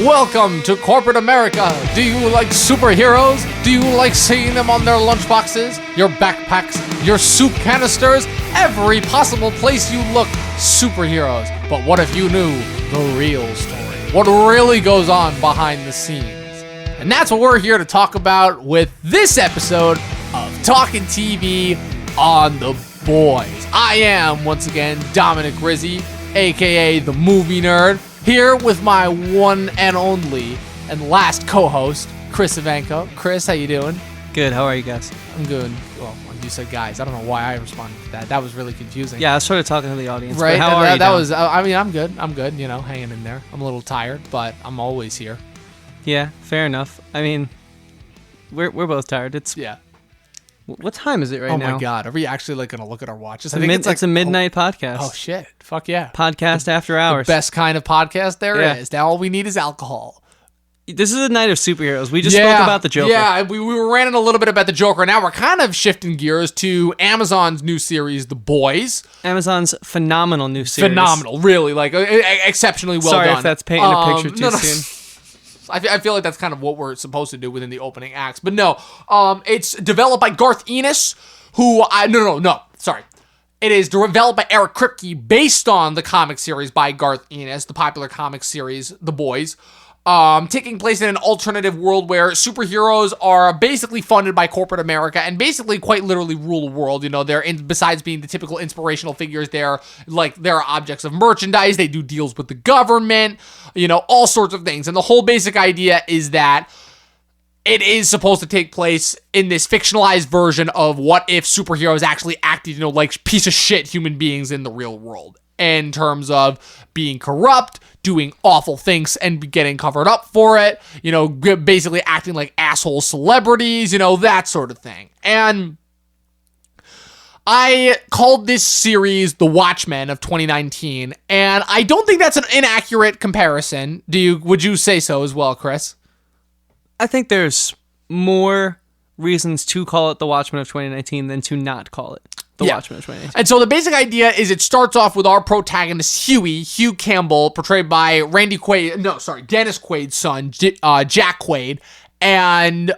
Welcome to corporate America. Do you like superheroes? Do you like seeing them on their lunchboxes, your backpacks, your soup canisters? Every possible place you look, superheroes. But what if you knew the real story? What really goes on behind the scenes? And that's what we're here to talk about with this episode of Talkin TV on The Boys. I am, once again, Dominic Rizzi, aka the Movie Nerd, here with my one and only and last co-host, Chris Ivanko. Chris, how you doing? Good. How are you guys? I'm good. Well, you said guys. I don't know why I responded to that. That was really confusing. Yeah, I was sort of talking to the audience. Right? How are you? That was. I mean, I'm good. I'm good. You know, hanging in there. I'm a little tired, but I'm always here. Yeah, fair enough. I mean, we're both tired. Yeah. What time is it right now? Oh my God, are we actually like gonna look at our watches? I think it's a midnight podcast. Oh shit! Fuck yeah! Podcast after hours. The best kind of podcast there is. Now all we need is alcohol. This is a night of superheroes. We just spoke about the Joker. Yeah, we were ranting a little bit about the Joker. Now we're kind of shifting gears to Amazon's new series, The Boys. Amazon's phenomenal new series. Phenomenal, really, like exceptionally well done. Sorry if that's painting a picture too soon. I feel like that's kind of what we're supposed to do within the opening acts. But no, it's developed by Garth Ennis, who sorry. It is developed by Eric Kripke, based on the comic series by Garth Ennis, the popular comic series, The Boys. Taking place in an alternative world where superheroes are basically funded by corporate America and basically quite literally rule the world. You know, besides being the typical inspirational figures, they're objects of merchandise. They do deals with the government, you know, all sorts of things. And the whole basic idea is that it is supposed to take place in this fictionalized version of what if superheroes actually acted, you know, like piece of shit human beings in the real world, in terms of being corrupt, doing awful things and getting covered up for it, you know, basically acting like asshole celebrities, you know, that sort of thing. And I called this series The Watchmen of 2019, and I don't think that's an inaccurate comparison. Would you say so as well, Chris? I think there's more reasons to call it The Watchmen of 2019 than to not call it The Watchmen of 2019. And so the basic idea is it starts off with our protagonist, Hugh Campbell, portrayed by Dennis Quaid's son, Jack Quaid. And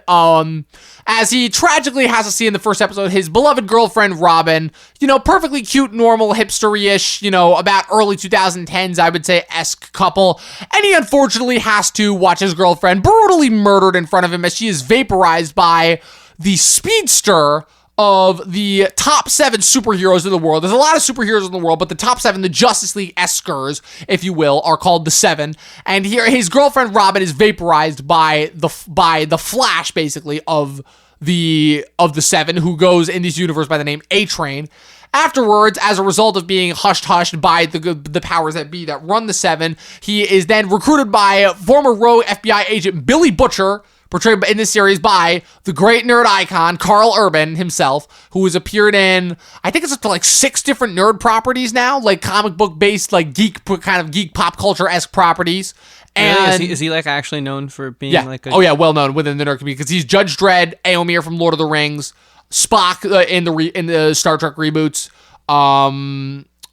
as he tragically has to see in the first episode his beloved girlfriend, Robin, you know, perfectly cute, normal, hipster-ish, you know, about early 2010s, I would say, esque couple. And he unfortunately has to watch his girlfriend brutally murdered in front of him as she is vaporized by the speedster of the top 7 superheroes in the world. There's a lot of superheroes in the world, but the top 7, the Justice League-eskers, if you will, are called the 7. And here, his girlfriend Robin is vaporized by the Flash, basically, of the 7, who goes in this universe by the name A-Train. Afterwards, as a result of being hushed by the powers that be that run the 7, he is then recruited by former rogue FBI agent Billy Butcher, portrayed in this series by the great nerd icon Carl Urban himself, who has appeared in, I think it's up to like 6 different nerd properties now, like comic book based, like geek pop culture-esque properties. And really? Is he like actually known for being like a... Oh yeah, well known within the nerd community, because he's Judge Dredd, Aomir from Lord of the Rings, Spock in the Star Trek reboots.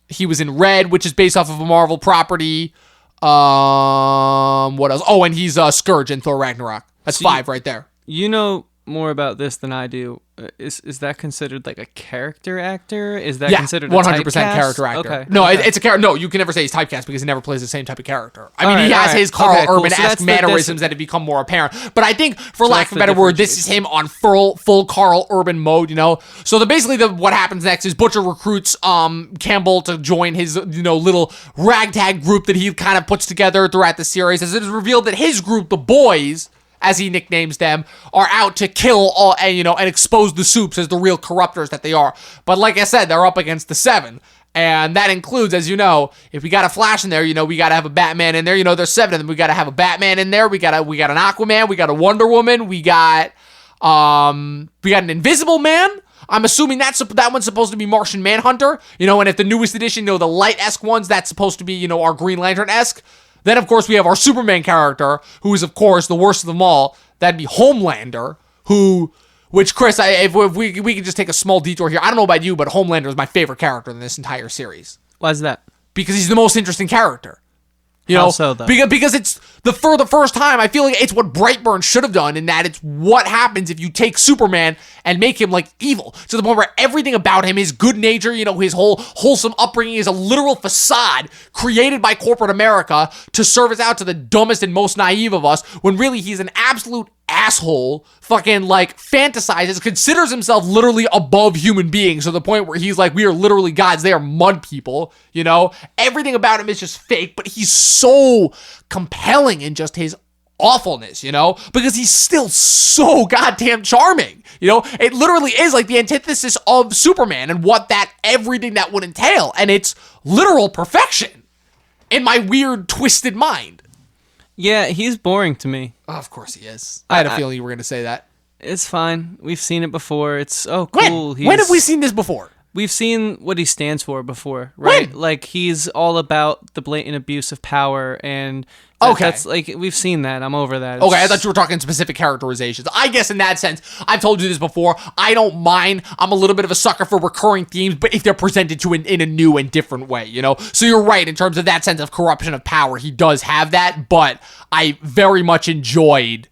He was in Red, which is based off of a Marvel property. What else? Oh, and he's Scourge in Thor Ragnarok. That's 5 right there. You know more about this than I do. Is that considered like a character actor? Is that considered a 100% typecast? character actor? Okay. No, okay. it's a character. No, you can never say he's typecast because he never plays the same type of character. I mean, he has his Carl Urban-esque mannerisms that have become more apparent. But I think, for lack of a better word, this is him on full Carl Urban mode, you know? So what happens next is Butcher recruits Campbell to join his, you know, little ragtag group that he kind of puts together throughout the series, as it is revealed that his group, the Boys, as he nicknames them, are out to kill all and, you know, and expose the Supes as the real corruptors that they are. But like I said, they're up against the 7. And that includes, as you know, if we got a Flash in there, you know, we got to have a Batman in there. You know, there's 7 of them. We got to have a Batman in there. We got an Aquaman. We got a Wonder Woman. We got an Invisible Man. I'm assuming that one's supposed to be Martian Manhunter. You know, and if the newest edition, you know, the light-esque ones, that's supposed to be, you know, our Green Lantern-esque. Then, of course, we have our Superman character, who is, of course, the worst of them all. That'd be Homelander, which, Chris, if we can just take a small detour here. I don't know about you, but Homelander is my favorite character in this entire series. Why is that? Because he's the most interesting character. You How know, so, though? because it's for the first time, I feel like it's what Brightburn should have done, in that it's what happens if you take Superman and make him like evil, to the point where everything about him, his good nature, you know, his whole wholesome upbringing, is a literal facade created by corporate America to service out to the dumbest and most naive of us, when really he's an absolute asshole, fucking like fantasizes, considers himself literally above human beings, to the point where he's like, we are literally gods, they are mud people, you know? Everything about him is just fake, but he's so compelling in just his awfulness, you know? Because he's still so goddamn charming, you know? It literally is like the antithesis of Superman and what that, everything that would entail, and it's literal perfection in my weird, twisted mind. Yeah, he's boring to me. Oh, of course he is. I had a feeling you were going to say that. It's fine. We've seen it before. It's, oh, cool. When have we seen this before? We've seen what he stands for before, right? When? Like, he's all about the blatant abuse of power, and that's like, we've seen that. I'm over that. Okay, I thought you were talking specific characterizations. I guess in that sense, I've told you this before, I don't mind. I'm a little bit of a sucker for recurring themes, but if they're presented to in a new and different way, you know? So you're right, in terms of that sense of corruption of power, he does have that, but I very much enjoyed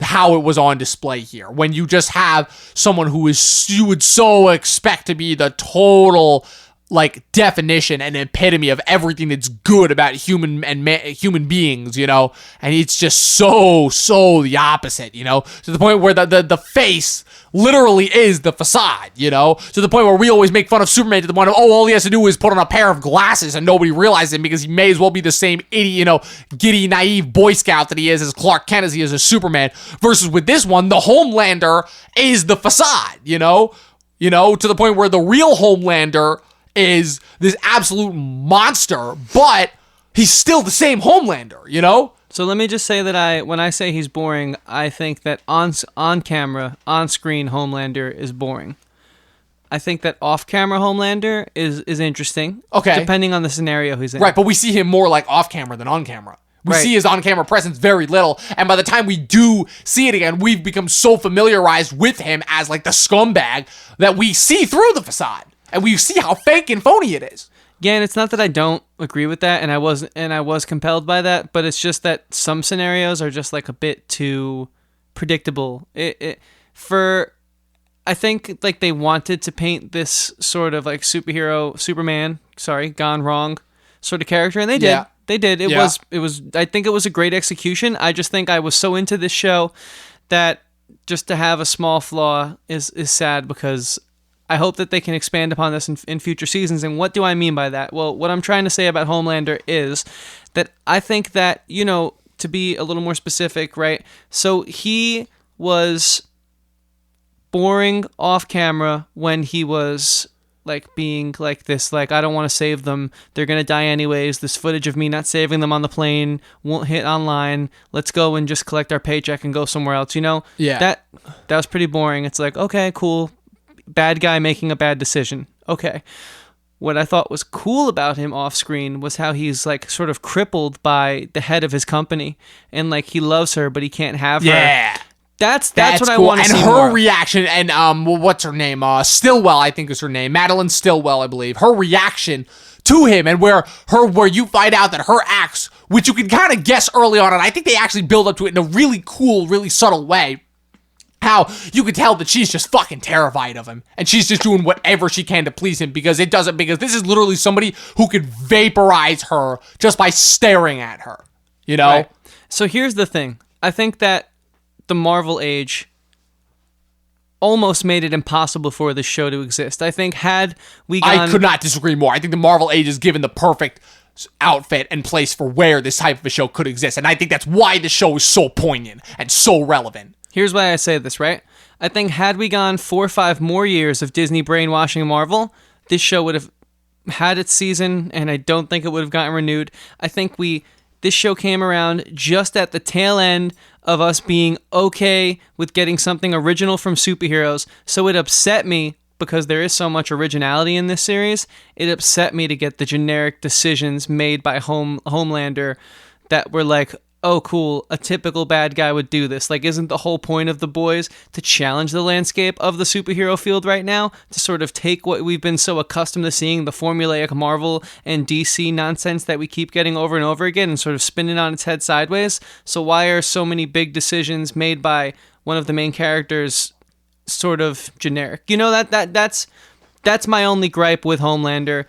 how it was on display here, when you just have someone who is, you would so expect to be the total like definition and epitome of everything that's good about human human beings, you know, and it's just so the opposite, you know, to the point where the face literally is the facade, you know, to the point where we always make fun of Superman, to the point of, oh, all he has to do is put on a pair of glasses and nobody realizes him, because he may as well be the same idiot, you know, giddy, naive Boy Scout that he is as Clark Kent as he is as Superman. Versus with this one, the Homelander is the facade, you know, to the point where the real Homelander is this absolute monster, but he's still the same Homelander, you know? So let me just say that when I say he's boring, I think that on camera, on screen Homelander is boring. I think that off camera Homelander is interesting. Okay. Depending on the scenario he's in. Right, but we see him more like off camera than on camera. We see his on-camera presence very little, and by the time we do see it again, we've become so familiarized with him as like the scumbag that we see through the facade. And we see how fake and phony it is. Yeah, and it's not that I don't agree with that, and I was compelled by that, but it's just that some scenarios are just like a bit too predictable. I think like they wanted to paint this sort of like Superman, gone wrong sort of character, and they did. Yeah. They did. It was. I think it was a great execution. I just think I was so into this show that just to have a small flaw is sad, because I hope that they can expand upon this in future seasons. And what do I mean by that? Well, what I'm trying to say about Homelander is that I think that, you know, to be a little more specific, right? So he was boring off camera when he was like being like this, like, I don't want to save them, they're gonna die anyways, this footage of me not saving them on the plane won't hit online, let's go and just collect our paycheck and go somewhere else, you know? Yeah. That was pretty boring. It's like, okay, cool, bad guy making a bad decision. Okay. What I thought was cool about him off screen was how he's like sort of crippled by the head of his company, and like he loves her but he can't have her. Yeah. That's what cool. I want to see. And her more. reaction, and what's her name? Stillwell, I think is her name. Madeline Stillwell, I believe. Her reaction to him, and where you find out that her acts, which you can kind of guess early on, and I think they actually build up to it in a really cool, really subtle way. How you could tell that she's just fucking terrified of him, and she's just doing whatever she can to please him, because this is literally somebody who could vaporize her just by staring at her, you know? Right. So here's the thing. I think that the Marvel age almost made it impossible for this show to exist. I think had we gone... I could not disagree more. I think the Marvel age is given the perfect outfit and place for where this type of a show could exist, and I think that's why the show is so poignant and so relevant. Here's why I say this, right? I think had we gone 4 or 5 more years of Disney brainwashing Marvel, this show would have had its season, and I don't think it would have gotten renewed. I think this show came around just at the tail end of us being okay with getting something original from superheroes, so it upset me, because there is so much originality in this series, it upset me to get the generic decisions made by Homelander that were like, oh, cool, a typical bad guy would do this. Like, isn't the whole point of The Boys to challenge the landscape of the superhero field right now? To sort of take what we've been so accustomed to seeing, the formulaic Marvel and DC nonsense that we keep getting over and over again, and sort of spin it on its head sideways? So why are so many big decisions made by one of the main characters sort of generic? You know, that's my only gripe with Homelander.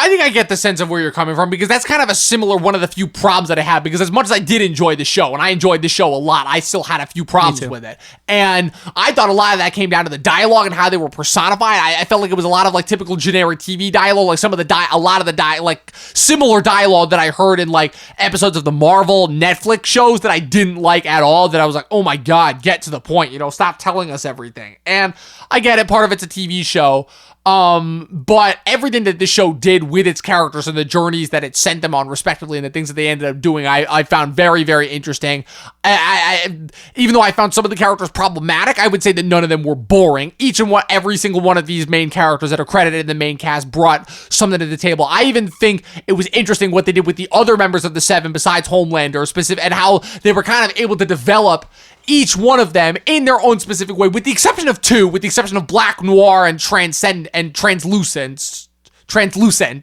I think I get the sense of where you're coming from, because that's kind of a similar one of the few problems that I have, because as much as I did enjoy the show, and I enjoyed the show a lot, I still had a few problems with it. And I thought a lot of that came down to the dialogue and how they were personified. I felt like it was a lot of like typical generic TV dialogue, like some of the like similar dialogue that I heard in like episodes of the Marvel Netflix shows that I didn't like at all, that I was like, oh my God, get to the point, stop telling us everything. And I get it, part of it's a TV show. But everything that this show did with its characters and the journeys that it sent them on respectively and the things that they ended up doing, I found very, very interesting. Even though I found some of the characters problematic, I would say that none of them were boring. Every single one of these main characters that are credited in the main cast brought something to the table. I even think it was interesting what they did with the other members of the Seven besides Homelander, and how they were kind of able to develop each one of them in their own specific way, with the exception of two, with the exception of Black Noir and Translucent.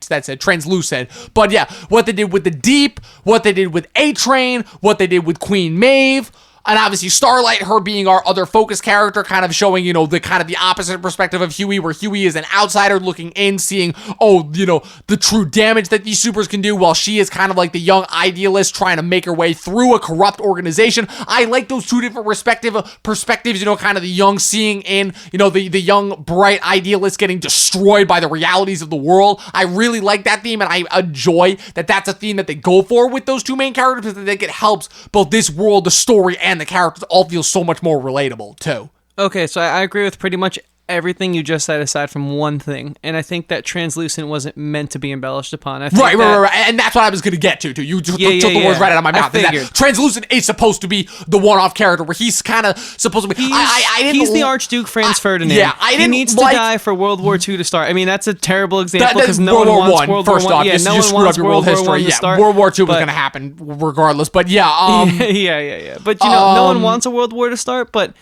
That's it, Translucent. But yeah, what they did with the Deep, what they did with A-Train, what they did with Queen Maeve, and obviously Starlight, her being our other focus character, kind of showing, the kind of the opposite perspective of Huey, where Huey is an outsider looking in, seeing, the true damage that these supers can do, while she is kind of like the young idealist trying to make her way through a corrupt organization. I like those two different perspectives, kind of the young seeing in, the young, bright idealist getting destroyed by the realities of the world. I really like that theme, and I enjoy that that's a theme that they go for with those two main characters, because I think it helps both this world, the story, and the characters all feel so much more relatable too. Okay, so I agree with pretty much everything you just said aside from one thing, and I think that Translucent wasn't meant to be embellished upon. Right, and that's what I was going to get to. You took the words right out of my mouth. That Translucent is supposed to be the one-off character, where he's kind of supposed to be... He's the Archduke Franz Ferdinand. He needs to die for World War II to start. I mean, that's a terrible example, because no one wants World War I. Yeah, you screwed up your world history. Yeah, World War II was going to happen regardless, but yeah. Yeah. But, no one wants a World War to start, but...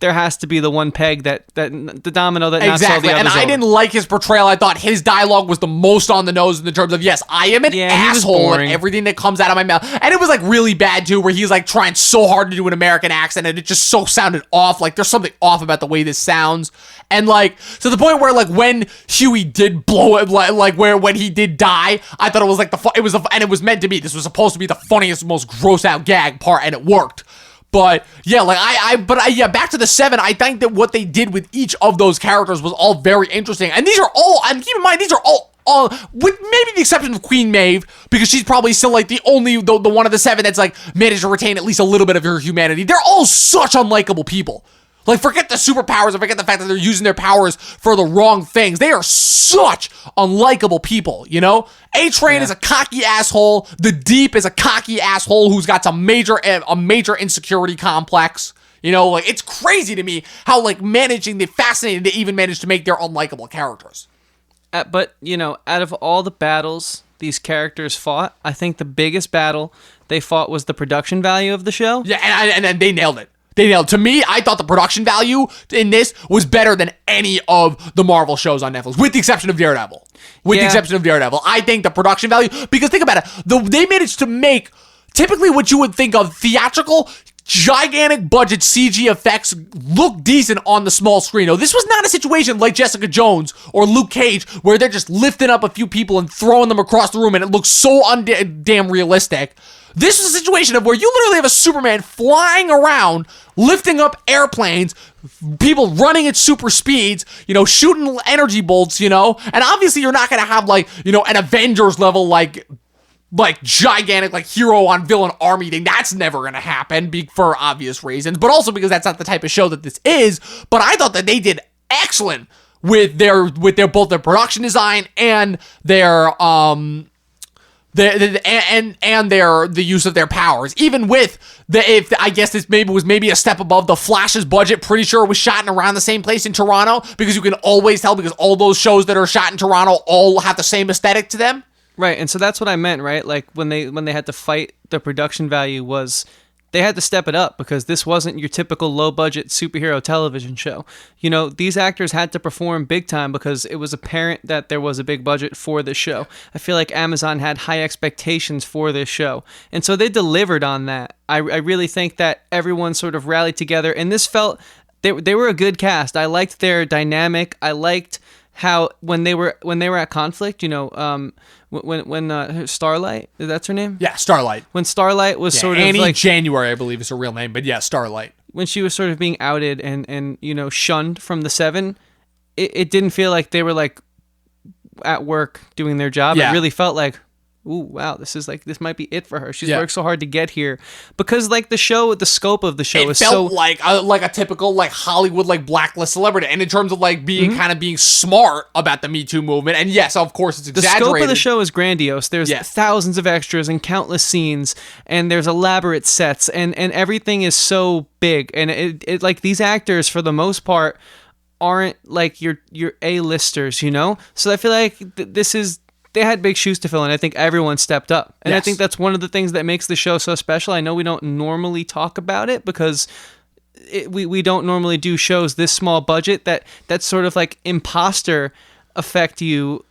there has to be the one peg that the domino that knocks all the others over. I didn't like his portrayal. I thought his dialogue was the most on the nose in the terms of, yes, I am an asshole and everything that comes out of my mouth. And it was like really bad too, where he's like trying so hard to do an American accent, and it just so sounded off. Like there's something off about the way this sounds. And like, to the point where like when Huey did blow it, when he did die, I thought it was like and it was meant to be. This was supposed to be the funniest, most gross out gag part, and it worked. But yeah, back to the Seven. I think that what they did with each of those characters was all very interesting. And these are all, and keep in mind, these are all with maybe the exception of Queen Maeve, because she's probably still like the one of the Seven that's like managed to retain at least a little bit of her humanity. They're all such unlikable people. Like, forget the superpowers and forget the fact that they're using their powers for the wrong things. They are such unlikable people, A-Train is a cocky asshole. The Deep is a cocky asshole who's got a major insecurity complex. It's crazy to me how, fascinating they even managed to make their unlikable characters. But, out of all the battles these characters fought, I think the biggest battle they fought was the production value of the show. Yeah, and they nailed it. To me, I thought the production value in this was better than any of the Marvel shows on Netflix, with the exception of Daredevil. I think the production value, because think about it, they managed to make typically what you would think of theatrical, gigantic budget CG effects look decent on the small screen. No, this was not a situation like Jessica Jones or Luke Cage, where they're just lifting up a few people and throwing them across the room, and it looks so damn realistic. This is a situation of where you literally have a Superman flying around, lifting up airplanes, people running at super speeds, shooting energy bolts, and obviously you're not going to have an Avengers level, like gigantic, hero on villain army thing. That's never going to happen for obvious reasons, but also because that's not the type of show that this is. But I thought that they did excellent with their both their production design and their, the use of their powers, even with I guess this was a step above the Flash's budget. Pretty sure it was shot in around the same place in Toronto, because you can always tell, because all those shows that are shot in Toronto all have the same aesthetic to them. Right, and so that's what I meant, right? Like when they had to fight, the production value was they had to step it up because this wasn't your typical low budget superhero television show. You know, these actors had to perform big time because it was apparent that there was a big budget for this show. I feel like Amazon had high expectations for this show, and so they delivered on that. I really think that everyone sort of rallied together, and this felt they were a good cast. I liked their dynamic. I liked how when they were at conflict, you know, when Starlight, that's her name? Yeah, Starlight. When Starlight was sort Annie of like January, I believe is her real name, but yeah, Starlight. When she was sort of being outed and you know, shunned from the Seven, it didn't feel like they were like at work doing their job. Yeah. It really felt like, ooh, wow, this might be it for her. She's worked so hard to get here because like the scope of the show is so like a typical like Hollywood like blacklist celebrity, and in terms of like being kind of being smart about the Me Too movement, and yes, of course, it's exaggerated. The scope of the show is grandiose. There's thousands of extras and countless scenes, and there's elaborate sets, and everything is so big, and it like these actors for the most part aren't like your A-listers, you know. So I feel like they had big shoes to fill, and I think everyone stepped up. And I think that's one of the things that makes the show so special. I know we don't normally talk about it because we don't normally do shows this small budget that sort of like imposter affect you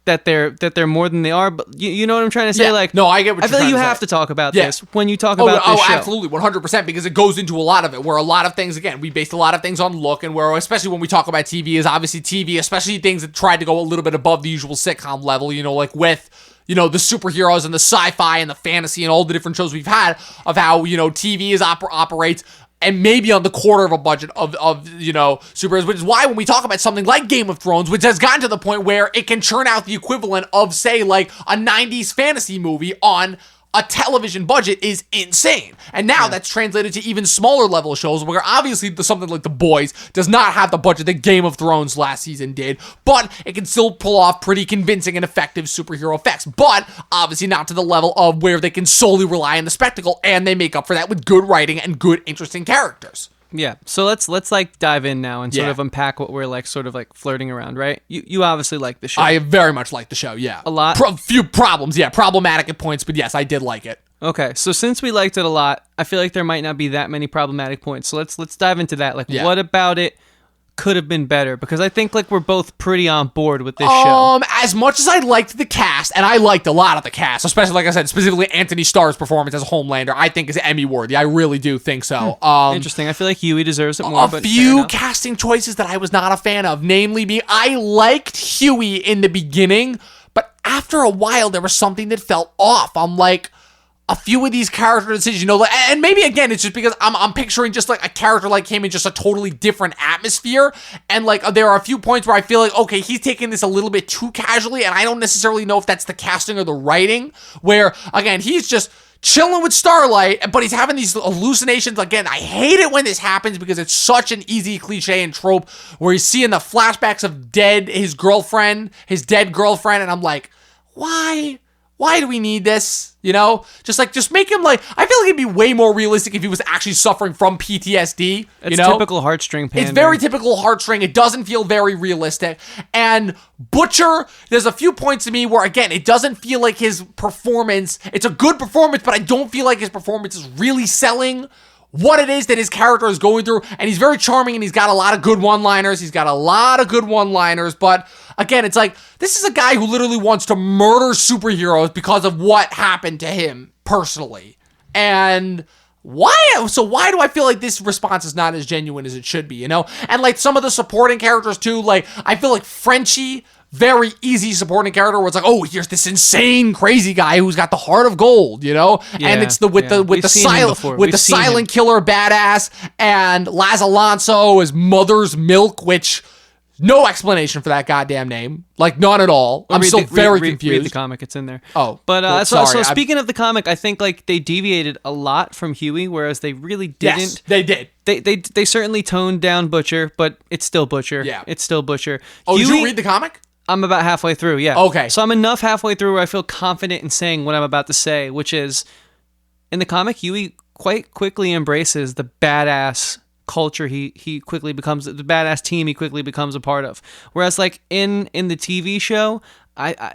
that they're more than they are. But you know what I'm trying to say? Yeah. Like, no, I get what I feel you're like you trying to have say. to talk about this when you talk about this show. Absolutely, 100%, because it goes into a lot of it, where a lot of things, again, we based a lot of things on look, and where, especially when we talk about TV, is obviously TV, especially things that tried to go a little bit above the usual sitcom level, you know, like with, you know, the superheroes and the sci-fi and the fantasy and all the different shows we've had of how, you know, TV operates, and maybe on the quarter of a budget of you know, superheroes, which is why when we talk about something like Game of Thrones, which has gotten to the point where it can churn out the equivalent of, say, like a 90s fantasy movie on a television budget, is insane. And now that's translated to even smaller level shows, where obviously something like The Boys does not have the budget that Game of Thrones last season did, but it can still pull off pretty convincing and effective superhero effects, but obviously not to the level of where they can solely rely on the spectacle, and they make up for that with good writing and good, interesting characters. Yeah, so let's like dive in now and sort of unpack what we're like sort of like flirting around, right? You obviously like the show. I very much like the show, yeah. A lot? Few problems, problematic at points, but yes, I did like it. Okay, so since we liked it a lot, I feel like there might not be that many problematic points. So let's dive into that. Like, what about it could have been better? Because I think like we're both pretty on board with this show. As much as I liked the cast, and I liked a lot of the cast, especially, like I said, specifically Anthony Starr's performance as Homelander, I think is Emmy worthy. I really do think so. Interesting. I feel like Huey deserves it more. A few casting choices that I was not a fan of, namely I liked Huey in the beginning, but after a while there was something that felt off. I'm like, a few of these character decisions, you know, and maybe again it's just because I'm picturing just like a character like him in just a totally different atmosphere, and like there are a few points where I feel like, okay, he's taking this a little bit too casually, and I don't necessarily know if that's the casting or the writing, where again he's just chilling with Starlight, but he's having these hallucinations. Again, I hate it when this happens because it's such an easy cliche and trope where he's seeing the flashbacks of his dead girlfriend, and I'm like, why do we need this? You know, just make him like, I feel like it'd be way more realistic if he was actually suffering from PTSD. It's typical heartstring pandering. It's very typical heartstring. It doesn't feel very realistic. And Butcher, there's a few points to me where, again, it doesn't feel like his performance, it's a good performance, but I don't feel like his performance is really selling what it is that his character is going through. And he's very charming, and he's got a lot of good one-liners. But again, it's like, this is a guy who literally wants to murder superheroes because of what happened to him personally. And why do I feel like this response is not as genuine as it should be, you know? And like some of the supporting characters too, like I feel like Frenchie, very easy supporting character where it's like, oh, here's this insane crazy guy who's got the heart of gold, you know? And it's the silent killer badass, and Laz Alonso is Mother's Milk, which no explanation for that goddamn name. Like, none at all. I'm still very confused. Read the comic, it's in there. Oh. But so speaking of the comic, I think like they deviated a lot from Huey, whereas they really didn't. Yes, they did. They certainly toned down Butcher, but it's still Butcher. Yeah. It's still Butcher. Oh, Huey, did you read the comic? I'm about halfway through, yeah. Okay. So I'm enough halfway through where I feel confident in saying what I'm about to say, which is, in the comic, Huey quite quickly embraces the badass culture he quickly becomes, the badass team he quickly becomes a part of. Whereas like in the TV show,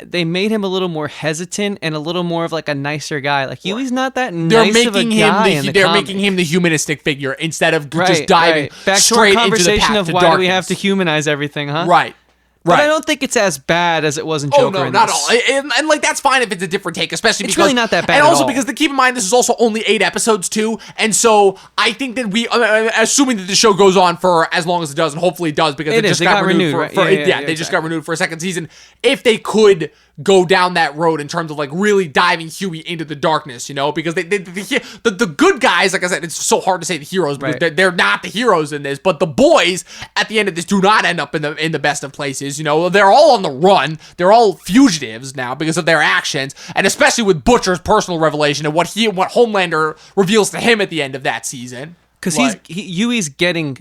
they made him a little more hesitant and a little more of like a nicer guy. Like Huey's not that nice of a guy in the They're comic. making him the humanistic figure instead of just diving back straight to our into the conversation path of to why darkness. do we have to humanize everything, huh? Right. But I don't think it's as bad as it was in Joker. Oh, no, in not this. at all. And, like, that's fine if it's a different take, especially It's because... really not that bad And at also all. because, keep in mind, this is also only 8 episodes, too. And so, I think that assuming that the show goes on for as long as it does, and hopefully it does, because it just got renewed right? for Yeah, they just got renewed for a second season. If they could go down that road in terms of, like, really diving Huey into the darkness, you know? Because the good guys, like I said, it's so hard to say the heroes, because they're not the heroes in this, but the boys, at the end of this, do not end up in the best of places, you know? They're all on the run. They're all fugitives now because of their actions, and especially with Butcher's personal revelation and what Homelander reveals to him at the end of that season. Because Huey's getting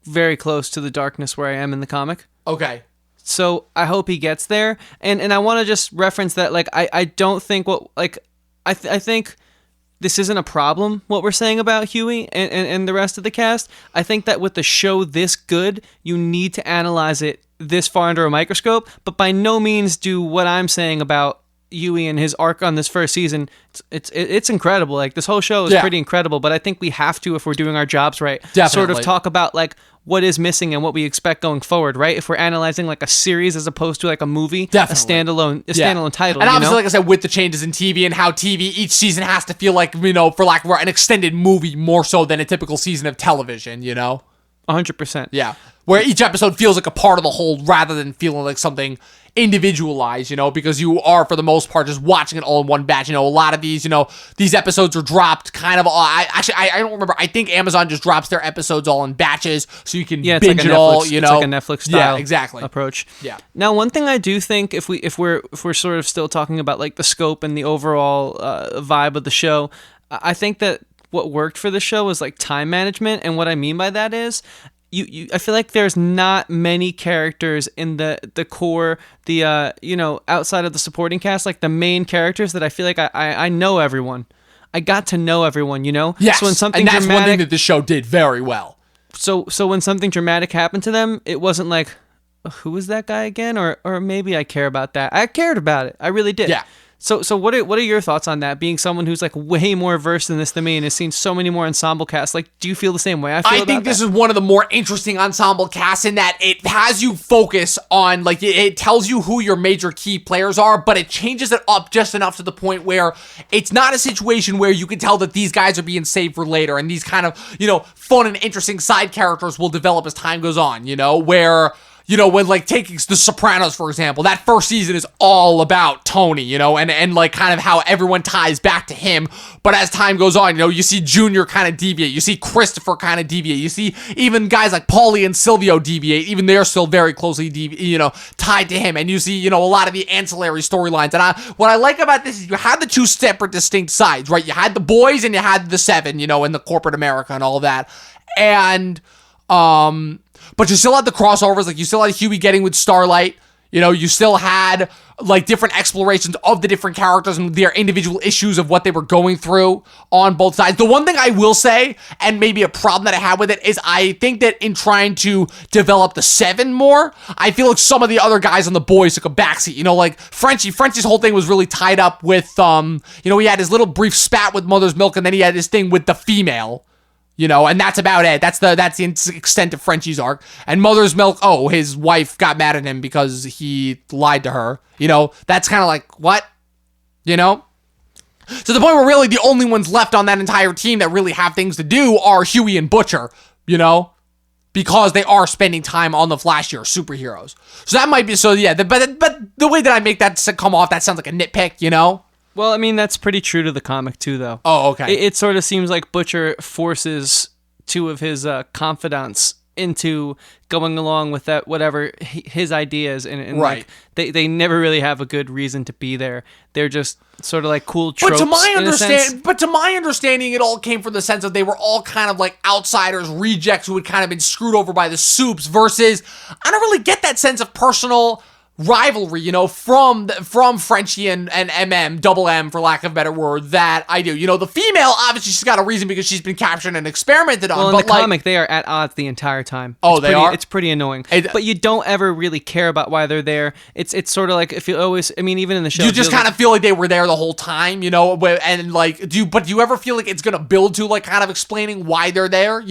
very close to the darkness where I am in the comic. Okay. So I hope he gets there. And I want to just reference that, like, I don't think I think this isn't a problem, what we're saying about Huey and the rest of the cast. I think that with the show this good, you need to analyze it this far under a microscope, but by no means do what I'm saying about Huey and his arc on this first season. It's incredible. Like, this whole show is pretty incredible, but I think we have to, if we're doing our jobs right, sort of talk about, like, what is missing and what we expect going forward, right? If we're analyzing like a series as opposed to like a movie, a standalone title. And obviously, like I said, with the changes in TV and how TV each season has to feel like, you know, for lack of an extended movie more so than a typical season of television, you know? 100%. Yeah. Where each episode feels like a part of the whole rather than feeling like something individualized, you know, because you are, for the most part, just watching it all in one batch. You know, a lot of these, you know, these episodes are dropped kind of, I don't remember. I think Amazon just drops their episodes all in batches so you can binge like it all, you know. It's like a Netflix style approach. Yeah. Now, one thing I do think, if we're sort of still talking about like the scope and the overall vibe of the show, I think that what worked for the show was like time management. And what I mean by that is, I feel like there's not many characters in the core, outside of the supporting cast, like the main characters that I feel like I know everyone. I got to know everyone, you know? Yes, so when something and that's dramatic, one thing that the show did very well. So when something dramatic happened to them, it wasn't like, who is that guy again? Or maybe I care about that. I cared about it. I really did. Yeah. So what are your thoughts on that? Being someone who's like way more versed in this than me and has seen so many more ensemble casts, like, do you feel the same way? I think this is one of the more interesting ensemble casts in that it has you focus on, like, it tells you who your major key players are, but it changes it up just enough to the point where it's not a situation where you can tell that these guys are being saved for later and these kind of, you know, fun and interesting side characters will develop as time goes on, you know, where... You know, when, like, taking The Sopranos, for example, that first season is all about Tony, you know, and like, kind of how everyone ties back to him. But as time goes on, you know, you see Junior kind of deviate. You see Christopher kind of deviate. You see even guys like Paulie and Silvio deviate. Even they're still very closely, tied to him. And you see, you know, a lot of the ancillary storylines. And what I like about this is you had the two separate, distinct sides, right? You had the boys and you had the seven, you know, in the corporate America and all of that. And, but you still had the crossovers, like you still had Huey getting with Starlight, you know, you still had like different explorations of the different characters and their individual issues of what they were going through on both sides. The one thing I will say, and maybe a problem that I have with it, is I think that in trying to develop the seven more, I feel like some of the other guys on the boys took a backseat, you know, like Frenchie's whole thing was really tied up with, you know, he had his little brief spat with Mother's Milk and then he had his thing with the female. You know, and that's about it. That's the extent of Frenchie's arc. And Mother's Milk, his wife got mad at him because he lied to her. You know, that's kind of like, what? You know? To the point where really the only ones left on that entire team that really have things to do are Huey and Butcher, you know? Because they are spending time on the flashier superheroes. So that might be, but the way that I make that come off, that sounds like a nitpick, you know? Well, I mean, that's pretty true to the comic, too, though. Oh, okay. It sort of seems like Butcher forces two of his confidants into going along with that, whatever his ideas, and right. Like, they never really have a good reason to be there. They're just sort of like cool tropes. But to my understanding, it all came from the sense of they were all kind of like outsiders, rejects who had kind of been screwed over by the soups, versus I don't really get that sense of personal rivalry, from Frenchie and double M, for lack of a better word, that I do. The female, obviously, she's got a reason because she's been captured and experimented on. Well, in the comic, they are at odds the entire time. They are? It's pretty annoying. But you don't ever really care about why they're there. It's sort of like, if you always, even in the show. You just kind of feel like they were there the whole time, and like, do you ever feel like it's going to build to like kind of explaining why they're there,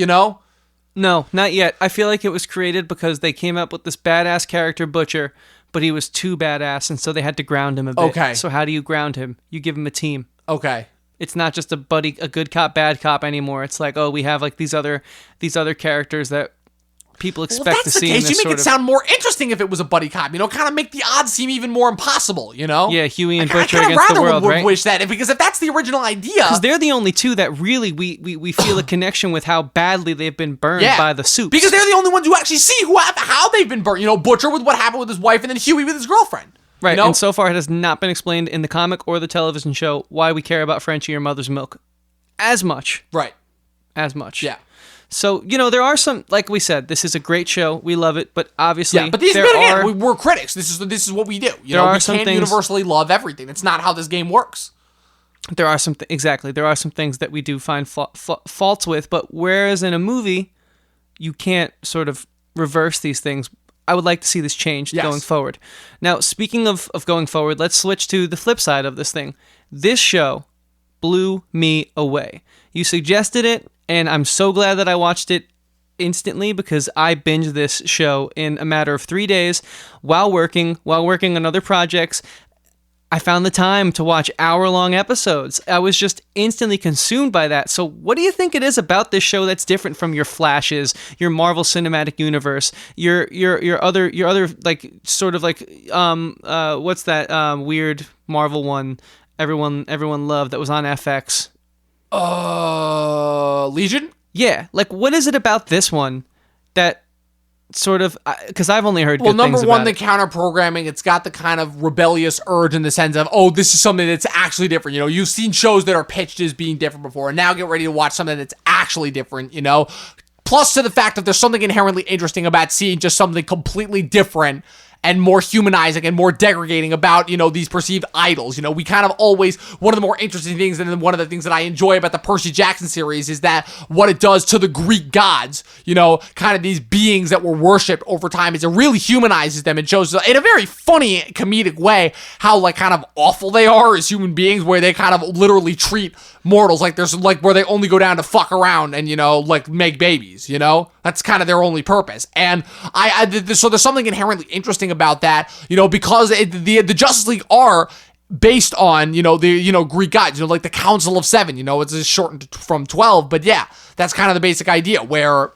No, not yet. I feel like it was created because they came up with this badass character, Butcher, but he was too badass, and so they had to ground him a bit. Okay. So how do you ground him? You give him a team. Okay. It's not just a good cop, bad cop anymore. It's like, we have like these other characters that people expect to see. Well, if that's the case, you make it of sound more interesting if it was a buddy cop. Kind of make the odds seem even more impossible. Yeah, Huey and Butcher I against the world, would right? Wish that, because if that's the original idea, because they're the only two that really we feel a connection with how badly they've been burned by the soups. Because they're the only ones who actually see how they've been burned. Butcher with what happened with his wife, and then Huey with his girlfriend. Right, and so far it has not been explained in the comic or the television show why we care about Frenchie or Mother's Milk as much. Right. As much. Yeah. So, there are some, like we said, this is a great show. We love it, but obviously we're critics. This is what we do. We can't universally love everything. It's not how this game works. There are some things that we do find faults with, but whereas in a movie, you can't sort of reverse these things. I would like to see this changed going forward. Now, speaking of going forward, let's switch to the flip side of this thing. This show blew me away. You suggested it, and I'm so glad that I watched it instantly because I binged this show in a matter of 3 days while working on other projects. I found the time to watch hour-long episodes. I was just instantly consumed by that. So what do you think it is about this show that's different from your Flashes, your Marvel Cinematic Universe, your other like sort of like what's that weird Marvel one everyone loved that was on FX? Legion? Yeah, like what is it about this one that sort of, because I've only heard good things about it. Well, number one, the counter-programming, it's got the kind of rebellious urge in the sense of, this is something that's actually different. You've seen shows that are pitched as being different before, and now get ready to watch something that's actually different, Plus to the fact that there's something inherently interesting about seeing just something completely different and more humanizing and more degrading about, these perceived idols. We kind of always, one of the more interesting things, and one of the things that I enjoy about the Percy Jackson series is that what it does to the Greek gods, kind of these beings that were worshipped over time, is it really humanizes them and shows in a very funny, comedic way how, like, kind of awful they are as human beings, where they kind of literally treat mortals like there's, like, where they only go down to fuck around and, like, make babies, That's kind of their only purpose. And so there's something inherently interesting about that, because the Justice League are based on, the Greek gods, like the Council of Seven, it's just shortened from 12, but yeah, that's kind of the basic idea, where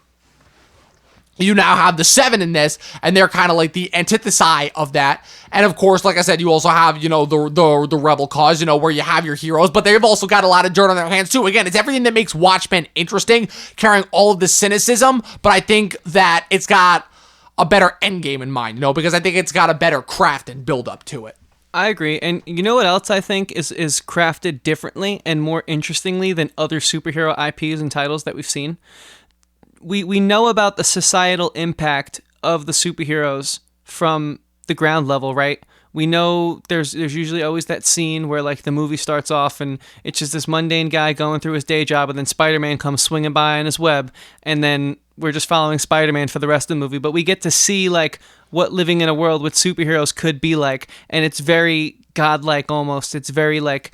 you now have the Seven in this, and they're kind of like the antithesis of that. And of course, like I said, you also have, the rebel cause, where you have your heroes, but they've also got a lot of dirt on their hands too. Again, it's everything that makes Watchmen interesting, carrying all of the cynicism, but I think that it's got a better end game in mind, because I think it's got a better craft and build up to it. I agree. And you know what else I think is crafted differently and more interestingly than other superhero IPs and titles that we've seen? We know about the societal impact of the superheroes from the ground level, right? We know there's usually always that scene where, like, the movie starts off and it's just this mundane guy going through his day job, and then Spider-Man comes swinging by on his web, and then we're just following Spider-Man for the rest of the movie. But we get to see, like, what living in a world with superheroes could be like, and it's very godlike almost. It's very, like,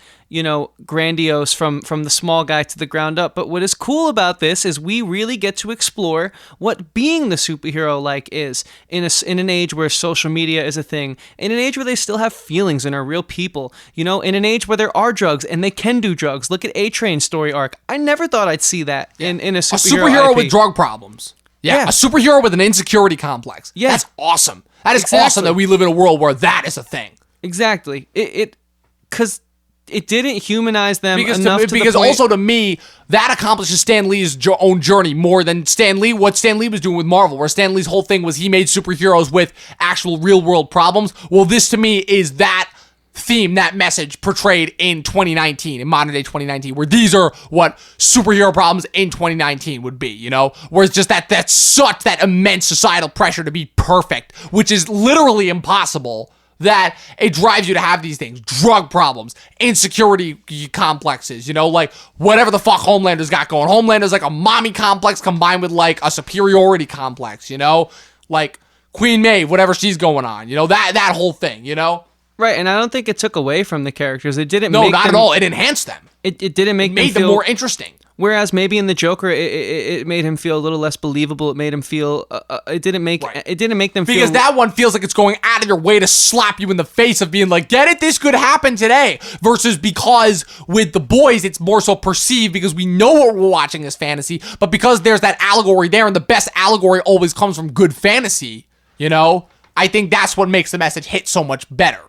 grandiose from the small guy to the ground up. But what is cool about this is we really get to explore what being the superhero like is in an age where social media is a thing, in an age where they still have feelings and are real people, in an age where there are drugs and they can do drugs. Look at A-Train's story arc. I never thought I'd see that in a superhero IP. With drug problemes. Yeah, a superhero with an insecurity complex. Yeah. That's awesome. That is awesome that we live in a world where that is a thing. Exactly. Because it didn't humanize them enough because also to me, that accomplishes Stan Lee's own journey more than what Stan Lee was doing with Marvel, where Stan Lee's whole thing was he made superheroes with actual real world problems. Well, this to me is that theme, that message portrayed in 2019, in modern day 2019, where these are what superhero problems in 2019 would be, you know? Where it's just that's such that immense societal pressure to be perfect, which is literally impossible, that it drives you to have these things. Drug problems, insecurity complexes, you know, like whatever the fuck Homelander's got going. Homelander's like a mommy complex combined with like a superiority complex, you know? Like Queen Maeve, whatever she's going on, you know, that whole thing, you know? Right, and I don't think it took away from the characters. It didn't No, make not them, at all. It enhanced them. It didn't make It them made feel them more interesting. Whereas maybe in the Joker, it made him feel a little less believable. It made him feel. It didn't make them feel, because that one feels like it's going out of your way to slap you in the face of being like, get it, this could happen today. Versus because with The Boys, it's more so perceived because we know what we're watching as fantasy, but because there's that allegory there, and the best allegory always comes from good fantasy. You know, I think that's what makes the message hit so much better.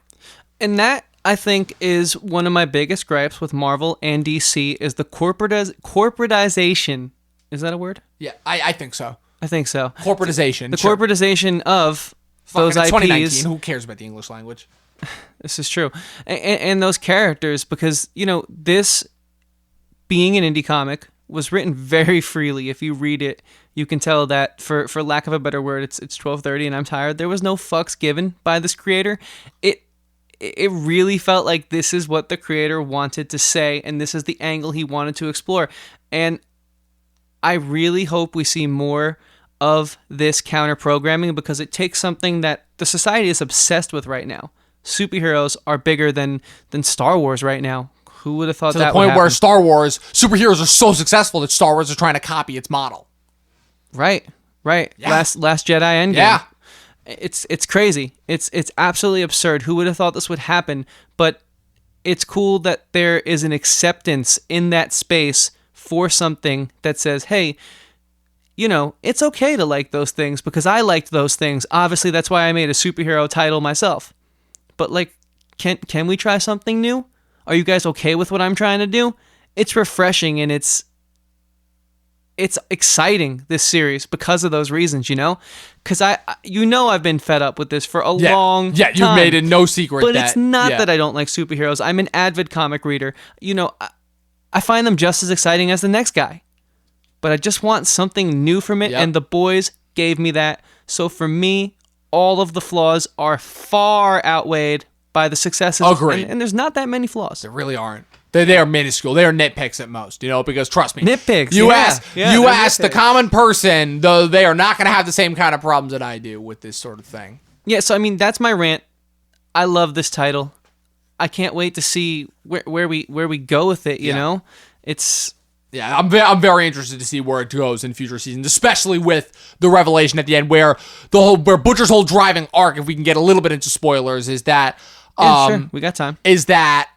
And that, I think, is one of my biggest gripes with Marvel and DC is the corporatization. Is that a word? Yeah, I think so. I think so. Corporatization. The corporatization of those it's IPs. 2019. Who cares about the English language? This is true. And those characters, because, you know, this being an indie comic was written very freely. If you read it, you can tell that, for lack of a better word, it's 12:30 and I'm tired. There was no fucks given by this creator. It really felt like this is what the creator wanted to say, and this is the angle he wanted to explore. And I really hope we see more of this counter-programming, because it takes something that the society is obsessed with right now. Superheroes are bigger than Star Wars right now. Who would have thought that would happen? To the point where Star Wars, superheroes are so successful that Star Wars are trying to copy its model. Right. Yeah. Last Jedi Endgame. Yeah. It's crazy. It's absolutely absurd. Who would have thought this would happen? But it's cool that there is an acceptance in that space for something that says, hey, you know, it's okay to like those things because I liked those things. Obviously, that's why I made a superhero title myself. But like, can we try something new? Are you guys okay with what I'm trying to do? It's refreshing, and it's exciting, this series, because of those reasons, you know? Because I've been fed up with this for a long time. Yeah, you've made it no secret. But it's not that I don't like superheroes. I'm an avid comic reader. You know, I find them just as exciting as the next guy. But I just want something new from it, and The Boys gave me that. So for me, all of the flaws are far outweighed by the successes. Agreed. And there's not that many flaws. There really aren't. They are minuscule. They are nitpicks at most, you know, because trust me. Nitpicks. You ask nitpicks. the common person, though, they are not going to have the same kind of problems that I do with this sort of thing. Yeah, so I mean, that's my rant. I love this title. I can't wait to see where we go with it, you know? Yeah, I'm very interested to see where it goes in future seasons, especially with the revelation at the end where Butcher's whole driving arc, if we can get a little bit into spoilers, is that sure. We got time. Is that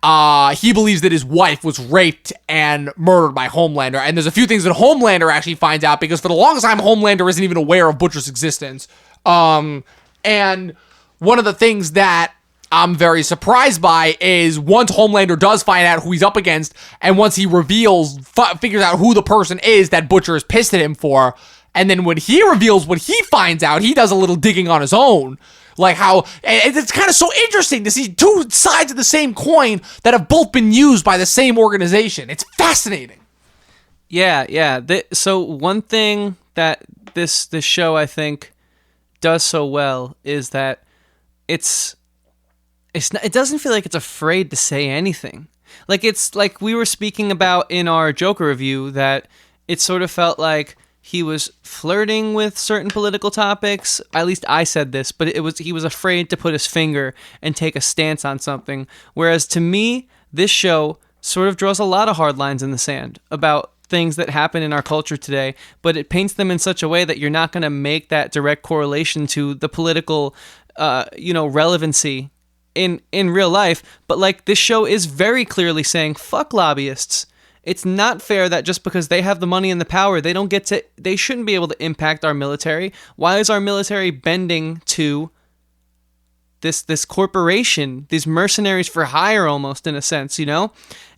he believes that his wife was raped and murdered by Homelander. And there's a few things that Homelander actually finds out, because for the longest time, Homelander isn't even aware of Butcher's existence. And one of the things that I'm very surprised by is once Homelander does find out who he's up against, and once he figures out who the person is that Butcher is pissed at him for, and then when he reveals what he finds out, he does a little digging on his own. Like how it's kind of so interesting to see two sides of the same coin that have both been used by the same organization. It's fascinating. Yeah. So one thing that this show, I think, does so well is that it doesn't feel like it's afraid to say anything. Like, it's like we were speaking about in our Joker review, that it sort of felt like he was flirting with certain political topics. At least I said this, but he was afraid to put his finger and take a stance on something. Whereas to me, this show sort of draws a lot of hard lines in the sand about things that happen in our culture today, but it paints them in such a way that you're not going to make that direct correlation to the political, relevancy in real life. But like, this show is very clearly saying, fuck lobbyists. It's not fair that just because they have the money and the power, they shouldn't be able to impact our military. Why is our military bending to this corporation, these mercenaries for hire almost, in a sense, you know?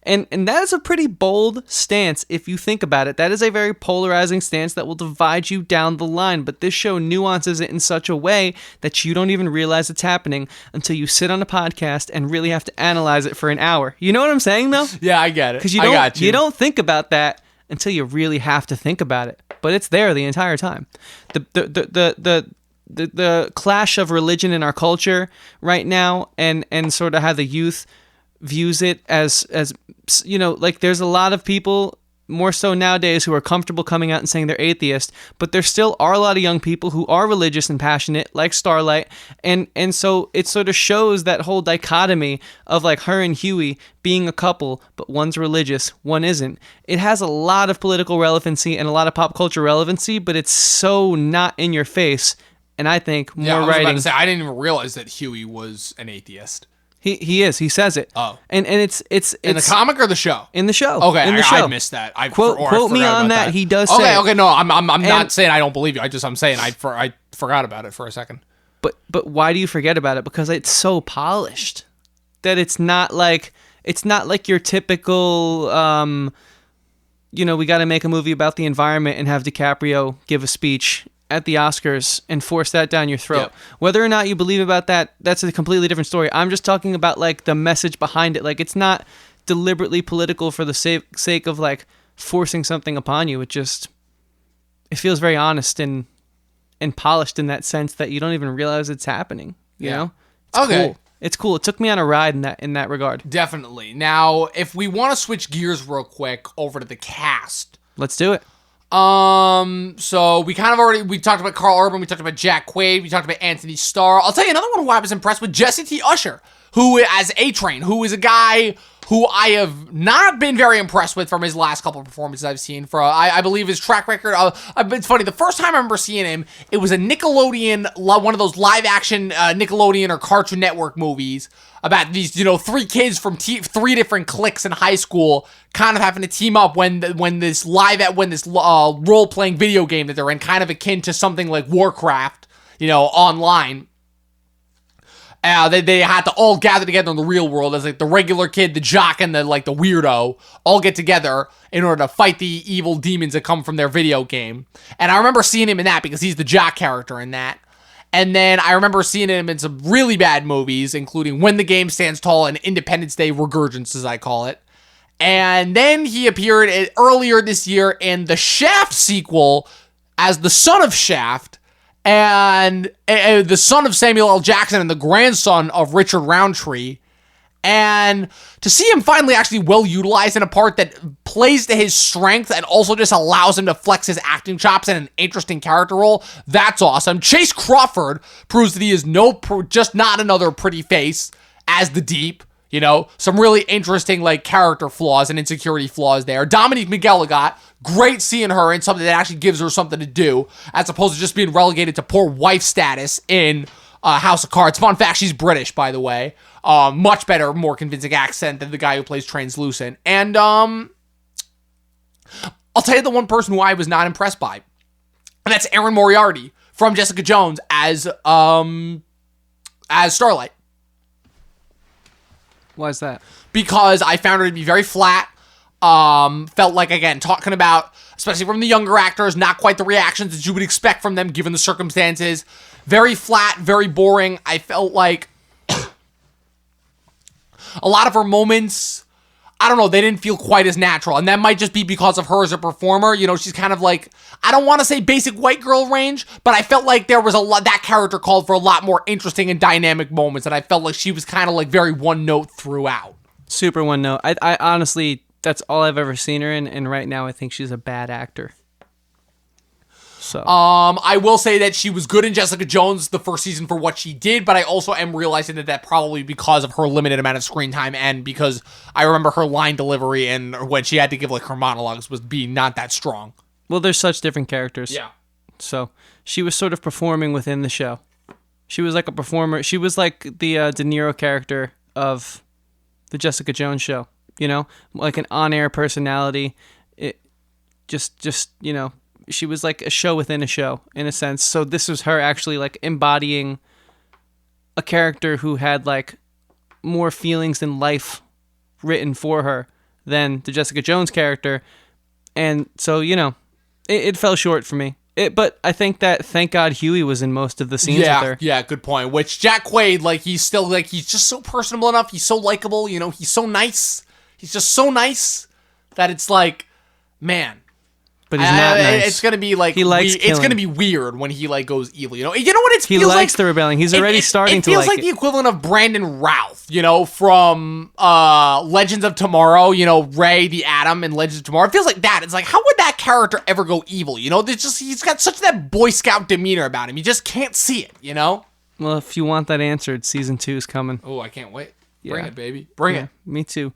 And that is a pretty bold stance if you think about it. That is a very polarizing stance that will divide you down the line. But this show nuances it in such a way that you don't even realize it's happening until you sit on a podcast and really have to analyze it for an hour. You know what I'm saying, though? Yeah, I get it. Because you you don't think about that until you really have to think about it. But it's there the entire time. The clash of religion in our culture right now, and sort of how the youth views it as like there's a lot of people more so nowadays who are comfortable coming out and saying they're atheist, but there still are a lot of young people who are religious and passionate, like Starlight, and so it sort of shows that whole dichotomy of like her and Huey being a couple, but one's religious, one isn't. It has a lot of political relevancy and a lot of pop culture relevancy, but it's so not in your face. And I think more I was writing. about to say, I didn't even realize that Huey was an atheist. He is. He says it. Oh. And it's in the comic or the show? In the show. Okay, in the I show. missed that. Quote me on that. He does say it. Okay, no, I'm not saying I don't believe you. I'm saying I forgot about it for a second. But why do you forget about it? Because it's so polished that it's not like your typical we got to make a movie about the environment and have DiCaprio give a speech at the Oscars and force that down your throat. Yep. Whether or not you believe about that, that's a completely different story. I'm just talking about like the message behind it. Like it's not deliberately political for the sake of like forcing something upon you. It feels very honest and polished in that sense that you don't even realize it's happening. You know? It's cool. It's cool. It took me on a ride in that regard. Definitely. Now, if we want to switch gears real quick over to the cast, let's do it. So we talked about Carl Urban, we talked about Jack Quaid, we talked about Anthony Starr. I'll tell you another one who I was impressed with, Jesse T. Usher, who as A-Train, who is a guy who I have not been very impressed with from his last couple of performances I've seen. I believe his track record. It's funny. The first time I remember seeing him, it was a Nickelodeon, one of those live-action Nickelodeon or Cartoon Network movies about these, three kids from three different cliques in high school, kind of having to team up when this role-playing video game that they're in, kind of akin to something like Warcraft, online. They had to all gather together in the real world as like the regular kid, the jock, and the weirdo all get together in order to fight the evil demons that come from their video game. And I remember seeing him in that because he's the jock character in that. And then I remember seeing him in some really bad movies, including When the Game Stands Tall and Independence Day Resurgence, as I call it. And then he appeared earlier this year in the Shaft sequel as the son of Shaft, and the son of Samuel L. Jackson and the grandson of Richard Roundtree. And to see him finally actually well utilized in a part that plays to his strength and also just allows him to flex his acting chops in an interesting character role, that's awesome. Chase Crawford proves that he is just not another pretty face as the Deep. Some really interesting character flaws and insecurity flaws there. Dominique McElligott, great seeing her in something that actually gives her something to do, as opposed to just being relegated to poor wife status in House of Cards. Fun fact, she's British, by the way. Much better, more convincing accent than the guy who plays Translucent. And I'll tell you the one person who I was not impressed by, and that's Erin Moriarty from Jessica Jones as Starlight. Why is that? Because I found her to be very flat. Felt like, again, talking about, especially from the younger actors, not quite the reactions that you would expect from them given the circumstances. Very flat, very boring. I felt like a lot of her moments, I don't know, they didn't feel quite as natural. And that might just be because of her as a performer. She's kind of like, I don't want to say basic white girl range, but I felt like there was that character called for a lot more interesting and dynamic moments. And I felt like she was kind of very one note throughout. Super one note. I honestly, that's all I've ever seen her in. And right now I think she's a bad actor. So I will say that she was good in Jessica Jones the first season for what she did, but I also am realizing that probably because of her limited amount of screen time and because I remember her line delivery and when she had to give her monologues was being not that strong. Well, there's such different characters. Yeah. So she was sort of performing within the show. She was like a performer. She was like the De Niro character of the Jessica Jones show, like an on-air personality. It just she was like a show within a show in a sense. So this was her actually embodying a character who had more feelings in life written for her than the Jessica Jones character. And so, it fell short for me. But I think that, thank God, Huey was in most of the scenes with her. Yeah, good point. Which Jack Quaid, he's just so personable enough. He's so likable, he's so nice. He's just so nice that it's like, man. But he's not nice. It's gonna be he likes it's gonna be weird when he goes evil. You know what it feels like? He likes the rebelling. He's already starting to like it. It feels like the equivalent of Brandon Routh, from Legends of Tomorrow. Ray the Atom in Legends of Tomorrow. It feels like that. It's like, how would that character ever go evil? He's got such that Boy Scout demeanor about him. You just can't see it. Well, if you want that answered, season 2 is coming. Oh, I can't wait. Bring it, baby. Bring it. Me too.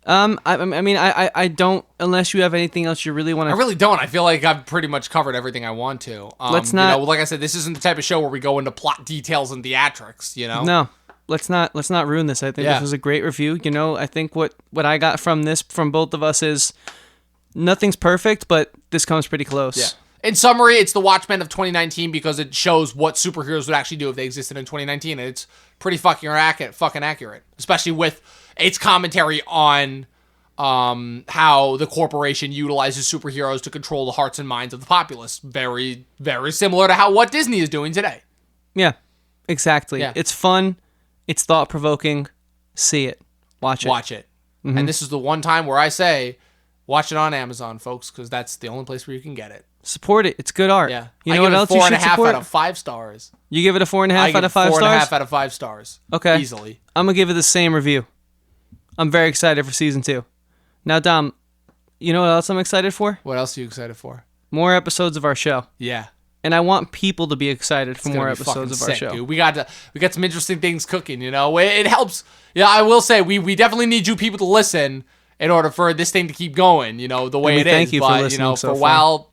I don't, unless you have anything else you really want to... I really don't. I feel like I've pretty much covered everything I want to. Let's not... like I said, this isn't the type of show where we go into plot details and theatrics, No. Let's not ruin this. I think this was a great review. I think what I got from this, from both of us, is nothing's perfect, but this comes pretty close. Yeah. In summary, it's the Watchmen of 2019 because it shows what superheroes would actually do if they existed in 2019, and it's pretty fucking accurate, especially with its commentary on how the corporation utilizes superheroes to control the hearts and minds of the populace. Very, very similar to what Disney is doing today. Yeah, exactly. Yeah. It's fun. It's thought-provoking. See it. Watch it. Mm-hmm. And this is the one time where I say, watch it on Amazon, folks, because that's the only place where you can get it. Support it. It's good art. Yeah. You know what else you should support? 4.5 out of 5 stars. You give it a 4.5 out of 5 stars? 4.5 out of 5 stars. Okay. Easily. I'm going to give it the same review. I'm very excited for season 2. Now, Dom, you know what else I'm excited for? What else are you excited for? More episodes of our show. Yeah. And I want people to be excited for more episodes of our show. Dude. We got some interesting things cooking, It helps. Yeah, I will say we definitely need you people to listen in order for this thing to keep going, the way it is. Thank you for listening so far.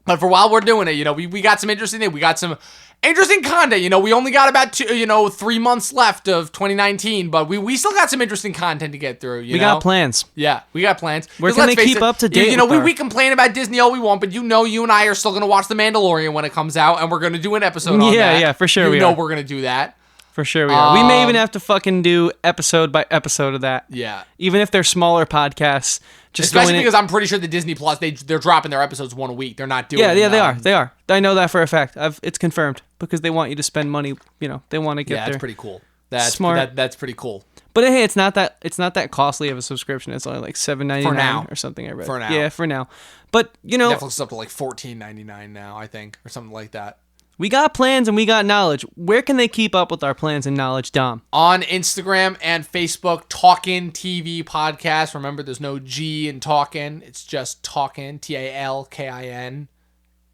But for a while we're doing it, we got some interesting things. We got some interesting content. We only got about 3 months left of 2019, but we still got some interesting content to get through. We got plans. Yeah, we got plans. Where can they keep up to date? We complain about Disney all we want, but you and I are still gonna watch The Mandalorian when it comes out, and we're gonna do an episode on that. Yeah, for sure. We're gonna do that. For sure we are. We may even have to fucking do episode by episode of that. Yeah. Even if they're smaller podcasts. Especially because I'm pretty sure the Disney Plus, they're dropping their episodes one a week. They're not doing they are. I know that for a fact. It's confirmed because they want you to spend money, they want to get there. Yeah, that's pretty cool. That's smart. That's pretty cool. But hey, it's not that costly of a subscription. It's only like $7.99 or something I read. For now. Yeah, for now. But, Netflix is up to like $14.99 now, I think, or something like that. We got plans and we got knowledge. Where can they keep up with our plans and knowledge, Dom? On Instagram and Facebook, Talkin TV Podcast. Remember, there's no G in Talkin. It's just Talkin, Talkin,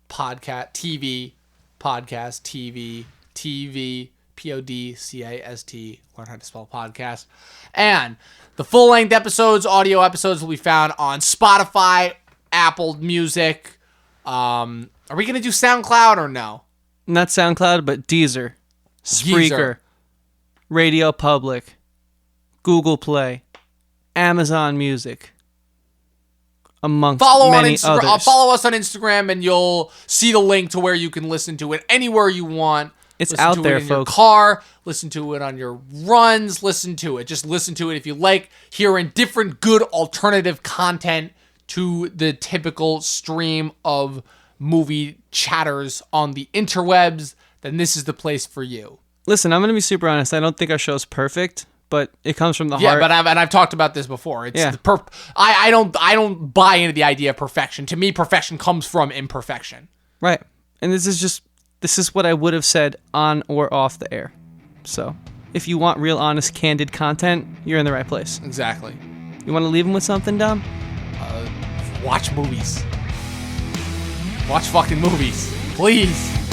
Podcast, TV, Podcast, TV, Podcast. Learn how to spell podcast. And the full-length episodes, audio episodes, will be found on Spotify, Apple Music. Are we going to do SoundCloud or no? Not SoundCloud, but Deezer, Spreaker, Radio Public, Google Play, Amazon Music, amongst many others. Follow us on Instagram, and you'll see the link to where you can listen to it anywhere you want. It's out there, folks. Your car, listen to it on your runs, listen to it. Just listen to it if you like hearing different good alternative content to the typical stream of movie chatters on the interwebs, then this is the place for you. Listen, I'm going to be super honest. I don't think our show's perfect, but it comes from the heart. Yeah, but I've talked about this before. It's I don't buy into the idea of perfection. To me, perfection comes from imperfection. Right. And this is what I would have said on or off the air. So, if you want real, honest, candid content, you're in the right place. Exactly. You want to leave them with something, Dom? Watch movies. Watch fucking movies. Please.